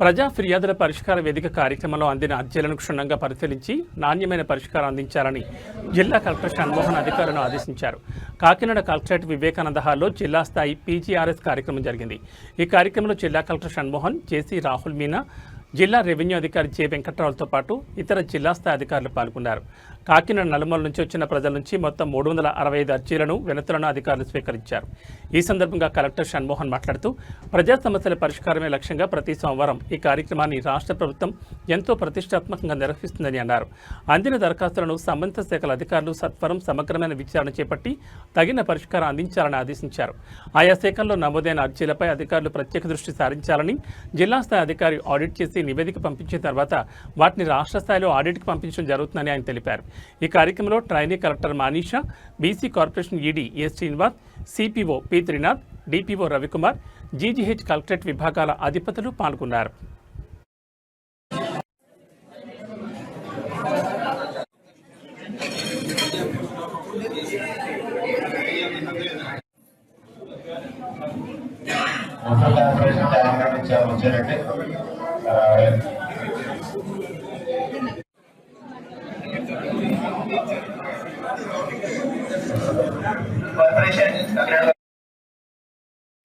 ప్రజా ఫిర్యాదుల పరిష్కార వేదిక కార్యక్రమంలో అందిన అర్జీలను క్షుణ్ణంగా పరిశీలించి నాణ్యమైన పరిష్కారం అందించాలని జిల్లా కలెక్టర్ షణ్మోహన్ అధికారులను ఆదేశించారు. కాకినాడ కలెక్టరేట్ వివేకానంద హాల్లో జిల్లా స్థాయి పీజీఆర్ఎస్ కార్యక్రమం జరిగింది. ఈ కార్యక్రమంలో జిల్లా కలెక్టర్ షణ్మోహన్, జేసీ రాహుల్ మీనా, జిల్లా రెవెన్యూ అధికారి జె వెంకట్రావులతో పాటు ఇతర జిల్లా స్థాయి అధికారులు పాల్గొన్నారు. కాకినాడ నలుమూల నుంచి వచ్చిన ప్రజల నుంచి మొత్తం 365 అర్జీలను, వినతులను అధికారులు స్వీకరించారు. ఈ సందర్భంగా కలెక్టర్ షణ్మోహన్ మాట్లాడుతూ, ప్రజా సమస్యల పరిష్కారమే లక్ష్యంగా ప్రతి సోమవారం ఈ కార్యక్రమాన్ని రాష్ట్ర ప్రభుత్వం ఎంతో ప్రతిష్టాత్మకంగా నిర్వహిస్తుందని అన్నారు. అందిన దరఖాస్తులను సంబంధిత శాఖల అధికారులు సత్వరం సమగ్రమైన విచారణ చేపట్టి తగిన పరిష్కారం అందించాలని ఆదేశించారు. ఆయా శాఖల్లో నమోదైన అర్జీలపై అధికారులు ప్రత్యేక దృష్టి సారించాలని, జిల్లా స్థాయి అధికారి ఆడిట్ చేసి నివేదిక పంపించిన తర్వాత వాటిని రాష్ట్ర స్థాయిలో ఆడిట్కి పంపించడం జరుగుతుందని ఆయన తెలిపారు. ఈ కార్యక్రమంలో trainee collector Manisha, BC corporation ED A Srinivas, CPO P Trinath, DPO Ravikumar, GGH collectorate విభాగాల అధిపతులు పాల్గొన్నారు. కార్పొరేషన్